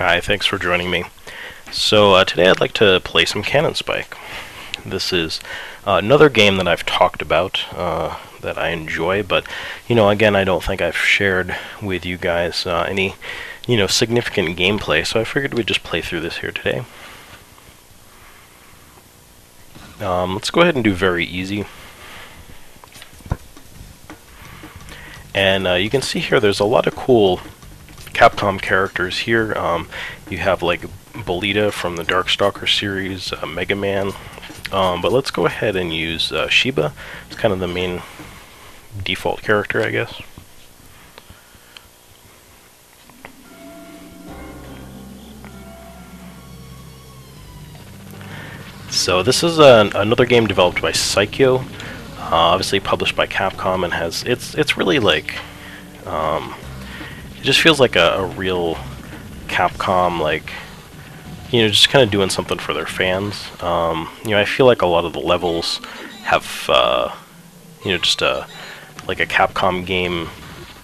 Hi, thanks for joining me. So today I'd like to play some Gunspike. This is another game that I've talked about that I enjoy, but again, I don't think I've shared with you guys any significant gameplay, so I figured we'd just play through this here today. Let's go ahead and do very easy. And you can see here there's a lot of cool Capcom characters here. You have like Bolita from the Darkstalker series, Mega Man, but let's go ahead and use Shiba. It's kind of the main default character, I guess. So this is another game developed by Psycho, obviously published by Capcom, and has it's really like it just feels like a real Capcom, like just kind of doing something for their fans. I feel like a lot of the levels have just like a Capcom game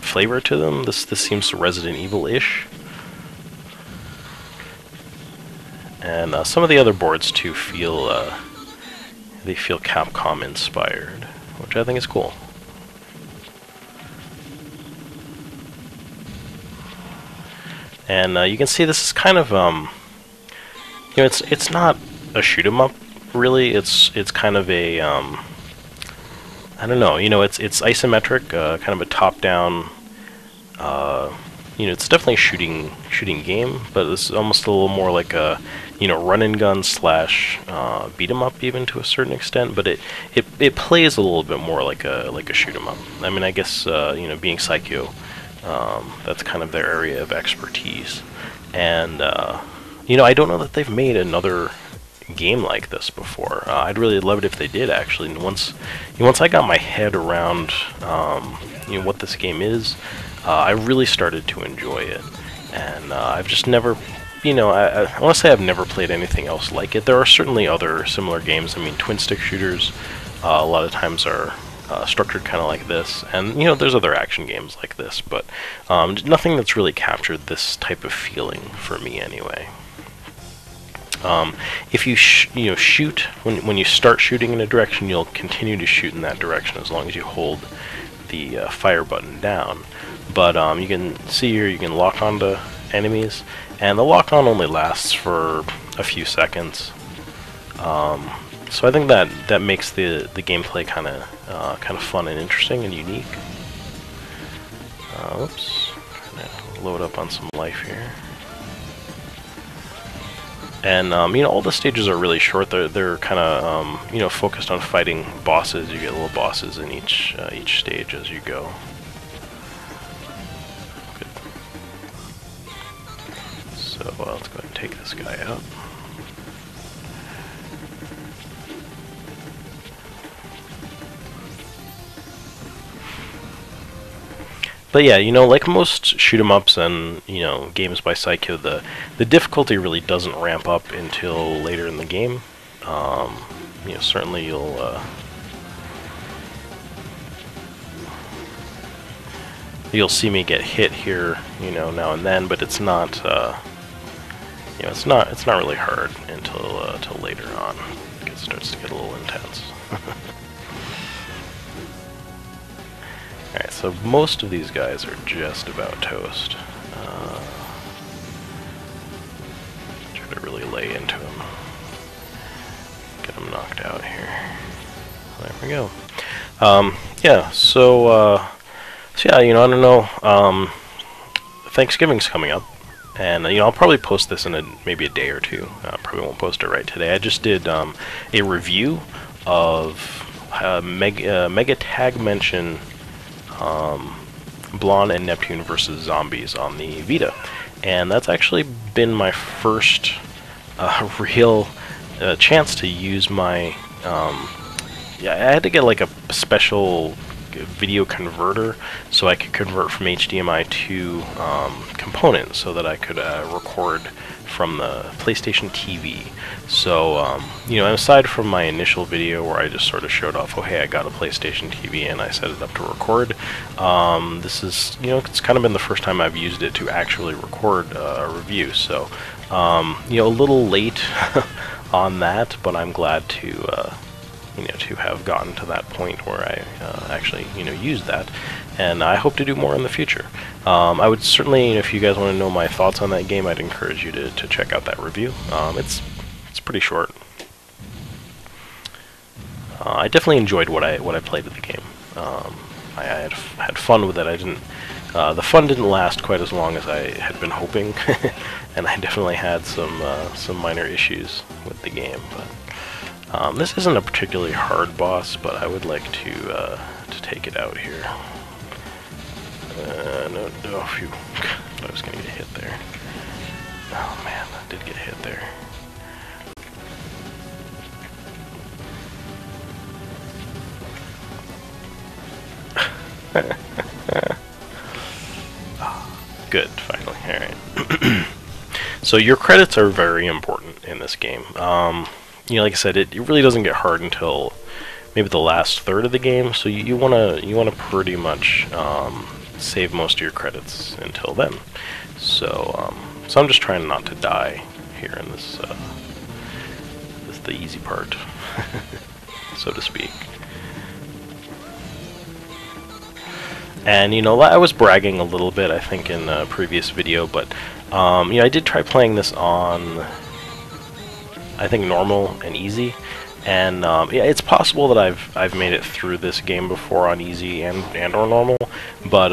flavor to them. This seems Resident Evil-ish. And some of the other boards too feel they feel Capcom inspired, which I think is cool. And you can see this is kind of it's not a shoot 'em up really. It's kind of a I don't know. It's isometric, kind of a top down. It's definitely a shooting game, but it's almost a little more like a run and gun slash beat 'em up even to a certain extent. But it plays a little bit more like a shoot 'em up. I mean, I guess being Psycho, that's kind of their area of expertise. And I don't know that they've made another game like this before. I'd really love it if they did, actually. And once I got my head around what this game is, I really started to enjoy it. And I've just never, I want to say I've never played anything else like it. There are certainly other similar games. I mean, twin stick shooters a lot of times are structured kind of like this, and there's other action games like this, but nothing that's really captured this type of feeling for me anyway. If you shoot, when you start shooting in a direction, you'll continue to shoot in that direction as long as you hold the fire button down. But you can see here you can lock onto enemies, and the lock on only lasts for a few seconds. So I think that makes the gameplay kind of fun and interesting and unique. Oops, gonna load up on some life here. And all the stages are really short. They're kind of focused on fighting bosses. You get little bosses in each stage as you go. Good. So let's go ahead and take this guy out. But yeah, like most shoot-'em-ups and games by Psycho, the difficulty really doesn't ramp up until later in the game. Certainly you'll see me get hit here, now and then, but it's not it's not really hard until later on. It starts to get a little intense. Alright, so most of these guys are just about toast. Try to really lay into them. Get them knocked out here. There we go. Yeah, so yeah, I don't know. Thanksgiving's coming up, and I'll probably post this in maybe a day or two. Probably won't post it right today. I just did a review of Mega Tag Mention Blonde and Neptune versus Zombies on the Vita, and that's actually been my first real chance to use my yeah, I had to get like a special video converter, so I could convert from HDMI to components, so that I could record from the PlayStation TV. So, you know, aside from my initial video where I just sort of showed off, oh hey, I got a PlayStation TV and I set it up to record, this is, you know, it's kind of been the first time I've used it to actually record a review. So, you know, a little late on that, but I'm glad to, you know, to have gotten to that point where I actually, you know, use that, and I hope to do more in the future. I would certainly, you know, if you guys want to know my thoughts on that game, I'd encourage you to check out that review. It's pretty short. I definitely enjoyed what I played of the game. I had fun with it. I didn't. The fun didn't last quite as long as I had been hoping, and I definitely had some minor issues with the game. But this isn't a particularly hard boss, but I would like to take it out here. No, phew. I was gonna get hit there. Oh man, I did get hit there. Good, finally. Alright. So your credits are very important in this game. You know, like I said, it really doesn't get hard until maybe the last third of the game, so you wanna pretty much save most of your credits until then. So so I'm just trying not to die here in this this is the easy part, so to speak. And, you know, I was bragging a little bit, I think, in a previous video, but, you know, I did try playing this on, I think, normal and easy, and, yeah, it's possible that I've made it through this game before on easy and or normal, but,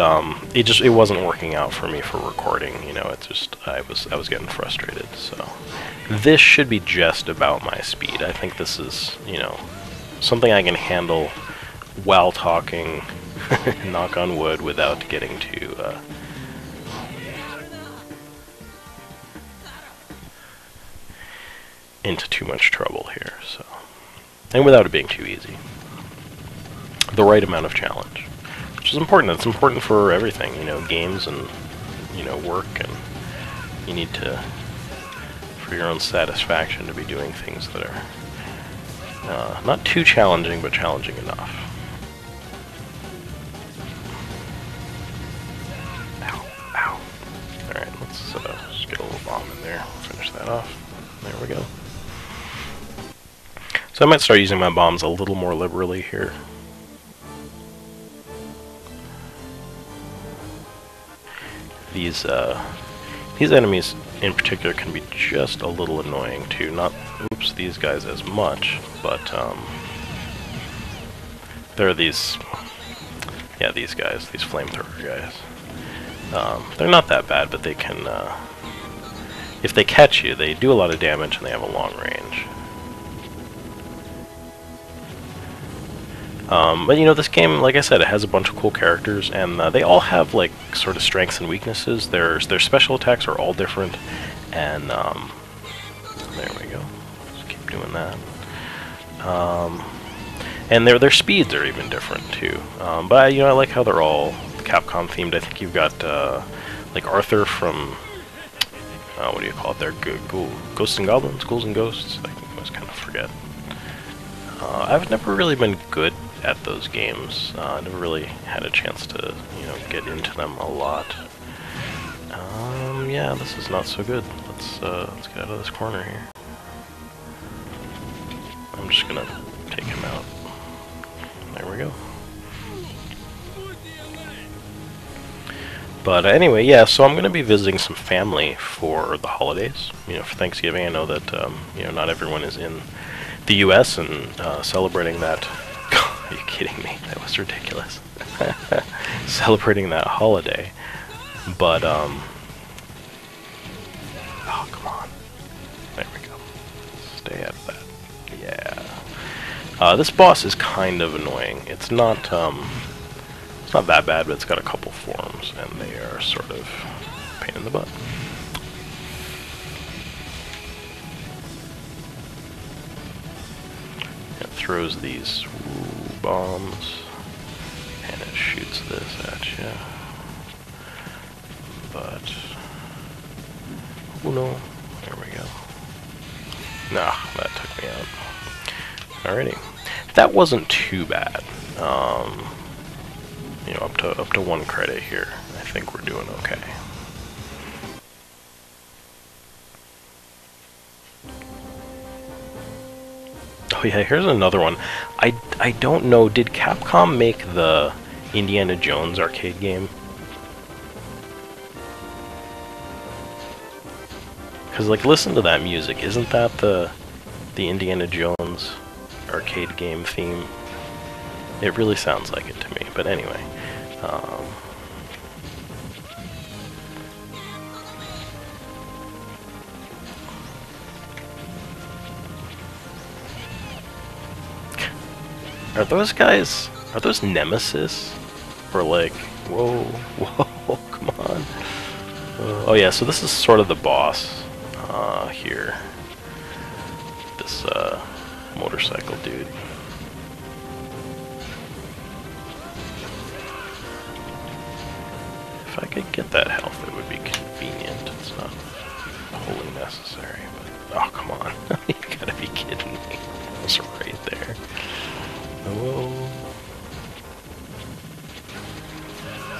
it wasn't working out for me for recording, you know, it's just, I was getting frustrated, so. This should be just about my speed. I think this is, you know, something I can handle while talking, knock on wood, without getting too into too much trouble here, so, and without it being too easy. The right amount of challenge, which is important. It's important for everything, you know, games and, you know, work, and you need to, for your own satisfaction, to be doing things that are not too challenging, but challenging enough. Alright, let's just get a little bomb in there. Finish that off. There we go. So I might start using my bombs a little more liberally here. These enemies in particular can be just a little annoying too. Not, oops, these guys as much, but there are these, yeah, these guys, these flamethrower guys. They're not that bad, but they can, if they catch you, they do a lot of damage and they have a long range. But you know, this game, like I said, it has a bunch of cool characters, and they all have like sort of strengths and weaknesses. Their special attacks are all different, and there we go. Just keep doing that. And their speeds are even different too. But you know, I like how they're all Capcom themed. I think you've got like Arthur from what do you call it there? Ghosts and Goblins, Ghouls and Ghosts. I always kind of forget. I've never really been good at those games. I never really had a chance to, you know, get into them a lot. Yeah, this is not so good. Let's get out of this corner here. I'm just gonna take him out. There we go. But anyway, yeah, so I'm going to be visiting some family for the holidays, you know, for Thanksgiving. I know that, you know, not everyone is in the U.S. and celebrating that. Are you kidding me? That was ridiculous. Celebrating that holiday. But, oh, come on. There we go. Stay out of that. Yeah. This boss is kind of annoying. It's not that bad, but it's got a couple forms, and they are sort of a pain in the butt. It throws these bombs, and shoots this at you. But oh no, there we go. Nah, that took me out. Alrighty, that wasn't too bad. You know, up to 1 credit here. I think we're doing okay. Oh yeah, here's another one. I don't know, did Capcom make the Indiana Jones arcade game? Because, like, listen to that music. Isn't that the Indiana Jones arcade game theme? It really sounds like it to me, but anyway. Are those guys, are those Nemesis? Or like, whoa, whoa, come on. Oh yeah, so this is sort of the boss here. This motorcycle dude. If I could get that health, it would be convenient. It's not wholly necessary, but oh come on. You gotta be kidding me. It's right there. Whoa.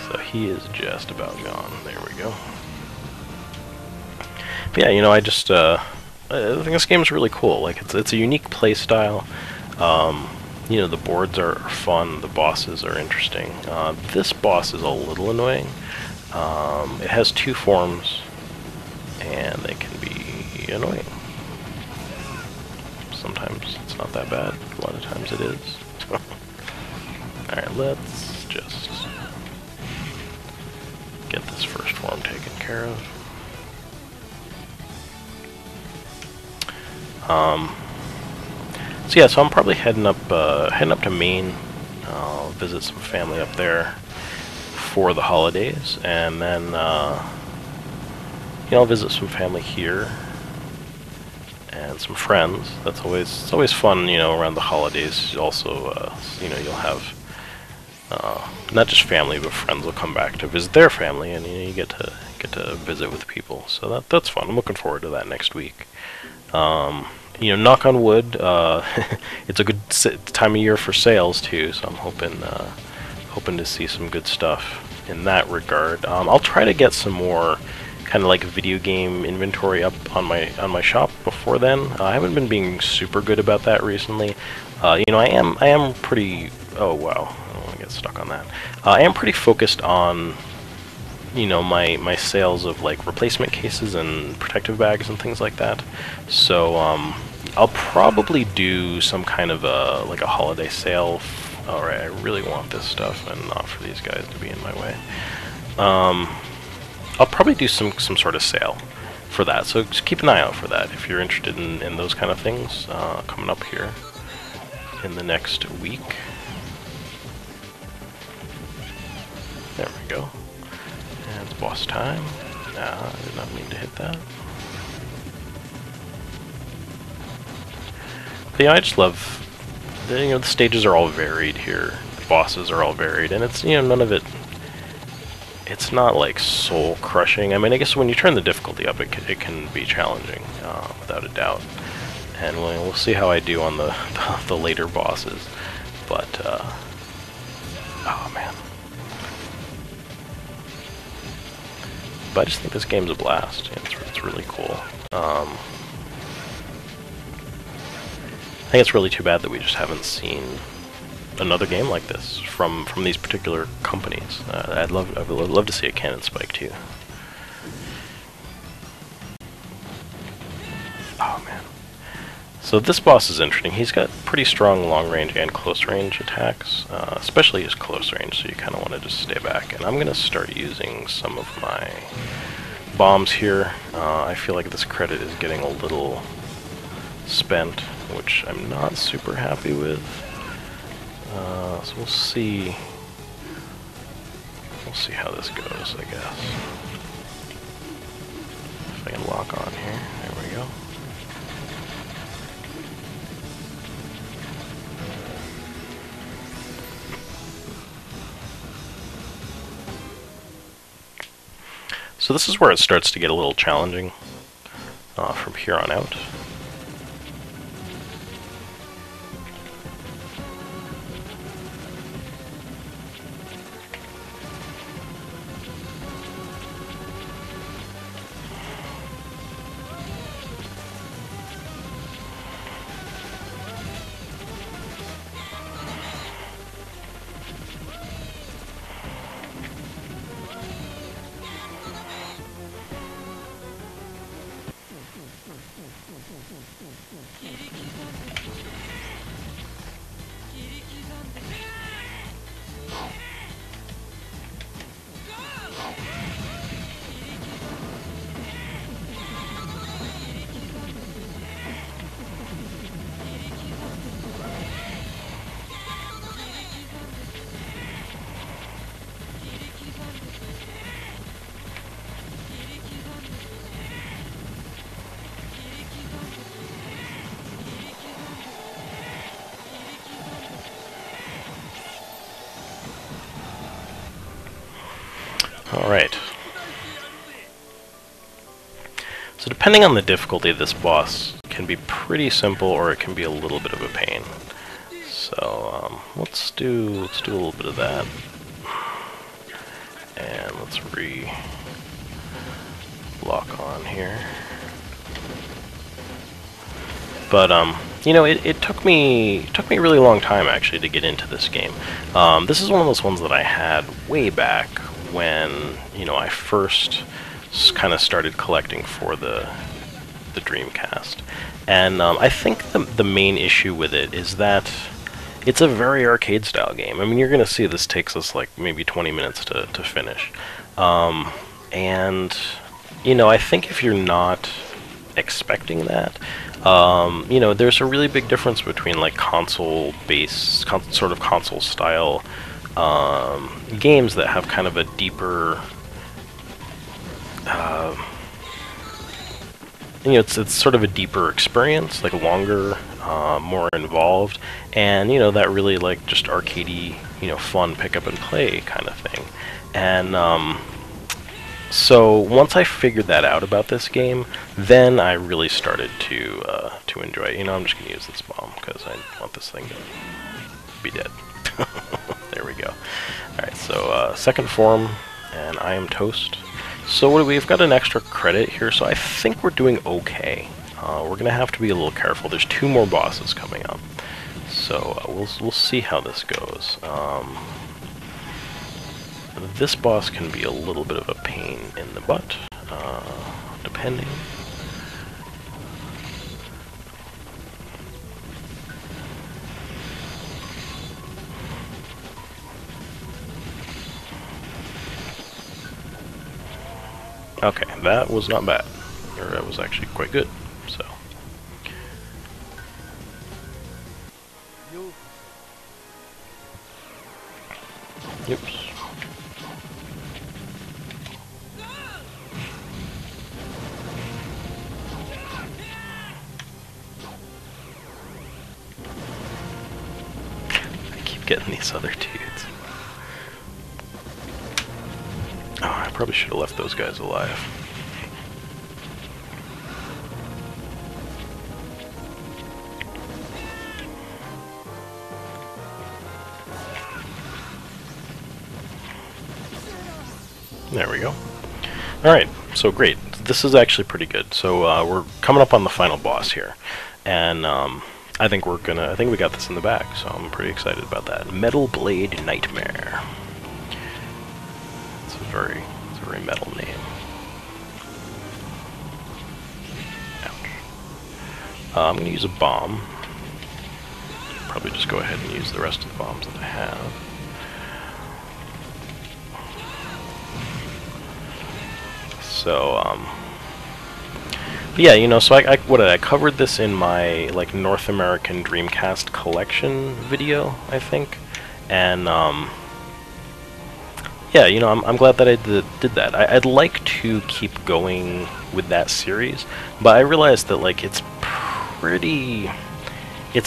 So he is just about gone. There we go. But yeah, you know, I think this game is really cool. Like, it's a unique play style. You know, the boards are fun. The bosses are interesting. This boss is a little annoying. It has 2 forms, and they can be annoying. Sometimes it's not that bad. A lot of times it is. Alright, let's just get this first form taken care of. So yeah, so I'm probably heading up to Maine. I'll visit some family up there for the holidays, and then you know, I'll visit some family here and some friends. That's it's always fun, you know, around the holidays. Also, you know, you'll have not just family, but friends will come back to visit their family, and you know, you get to visit with people. So that's fun. I'm looking forward to that next week. You know, knock on wood, it's a good time of year for sales too. So I'm hoping to see some good stuff in that regard. I'll try to get some more kind of like video game inventory up on my shop before then. I haven't been being super good about that recently. You know, I am pretty. Oh wow, I don't want to get stuck on that. I am pretty focused on, you know, my sales of like replacement cases and protective bags and things like that. So I'll probably do some kind of like a holiday sale. Alright, I really want this stuff and not for these guys to be in my way. I'll probably do some sort of sale for that, so just keep an eye out for that if you're interested in those kind of things coming up here in the next week. There we go. And it's boss time. Nah, I did not mean to hit that. But yeah, I just love, you know, the stages are all varied here. The bosses are all varied, and it's, you know, none of it, it's not like soul crushing. I mean, I guess when you turn the difficulty up, it can be challenging, without a doubt. And we'll see how I do on the later bosses. But oh man. But I just think this game's a blast. It's really cool. I think it's really too bad that we just haven't seen another game like this from these particular companies. I'd love to see a Gunspike too. Oh man. So this boss is interesting. He's got pretty strong long range and close range attacks, especially his close range, so you kind of want to just stay back. And I'm going to start using some of my bombs here. I feel like this credit is getting a little spent, which I'm not super happy with. So we'll see how this goes, I guess. If I can lock on here. There we go. So this is where it starts to get a little challenging from here on out. Alright. So depending on the difficulty, this boss can be pretty simple or it can be a little bit of a pain. So let's do a little bit of that. And let's lock on here. But you know, it took me a really long time actually to get into this game. This is one of those ones that I had way back when, you know, I first kind of started collecting for the Dreamcast. And I think the main issue with it is that it's a very arcade-style game. I mean, you're going to see this takes us like maybe 20 minutes to finish. And, you know, I think if you're not expecting that, you know, there's a really big difference between like console-based, sort of console-style games that have kind of a deeper, you know, it's sort of a deeper experience, like longer, more involved, and, you know, that really like just arcadey, you know, fun pick up and play kind of thing. And so once I figured that out about this game, then I really started to enjoy it. You know, I'm just gonna use this bomb because I want this thing to be dead. There we go. Alright, so second form, and I am toast. So what we've got an extra credit here, so I think we're doing okay. We're gonna have to be a little careful. There's 2 more bosses coming up, so we'll see how this goes. This boss can be a little bit of a pain in the butt, depending. Okay, that was not bad, or that was actually quite good, so. Oops. I keep getting these other dudes. Oh, I probably should have left those guys alive. There we go. Alright, so great. This is actually pretty good. So we're coming up on the final boss here. And I think we got this in the bag, so I'm pretty excited about that. Metal Blade Nightmare. It's a very metal name. Ouch. I'm going to use a bomb. Probably just go ahead and use the rest of the bombs that I have. So, but yeah, you know, so I covered this in my, like, North American Dreamcast collection video, I think, and, yeah, you know, I'm glad that I did that. I'd like to keep going with that series, but I realized that, like, it's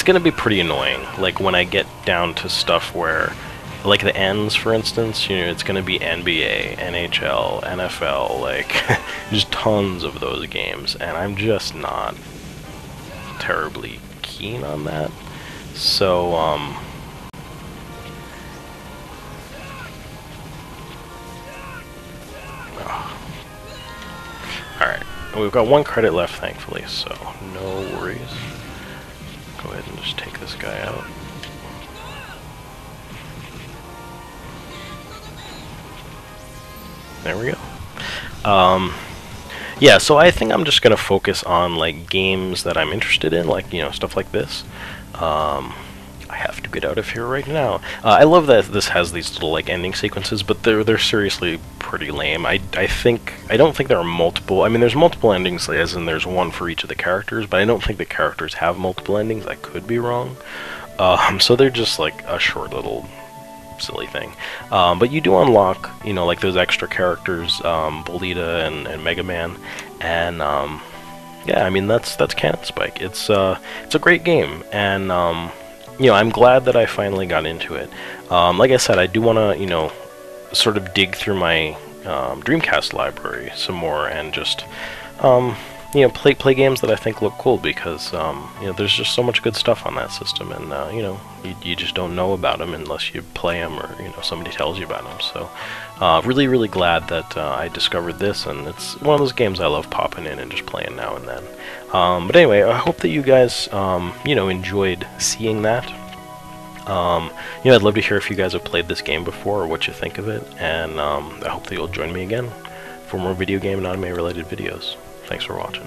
gonna be pretty annoying, like, when I get down to stuff where, like the ends, for instance, you know, it's gonna be NBA, NHL, NFL, like just tons of those games, and I'm just not terribly keen on that. So alright, we've got 1 credit left, thankfully, so no worries. Go ahead and just take this guy out. There we go. Yeah, so I think I'm just gonna focus on like games that I'm interested in, like, you know, stuff like this. I have to get out of here right now. I love that this has these little like ending sequences, but they're seriously pretty lame. I don't think there are multiple. I mean, there's multiple endings, as in there's one for each of the characters, but I don't think the characters have multiple endings. I could be wrong. So they're just like a short little silly thing. But you do unlock, you know, like those extra characters, Bolita and Mega Man, and yeah, I mean that's Gunspike. It's a great game, and you know, I'm glad that I finally got into it. Like I said, I do want to, you know, sort of dig through my Dreamcast library some more and just you know, play games that I think look cool, because you know, there's just so much good stuff on that system, and you know, you just don't know about them unless you play them, or you know, somebody tells you about them. So really glad that I discovered this, and it's one of those games I love popping in and just playing now and then. But anyway, I hope that you guys you know, enjoyed seeing that. You know, I'd love to hear if you guys have played this game before or what you think of it, and I hope that you'll join me again for more video game and anime related videos. Thanks for watching.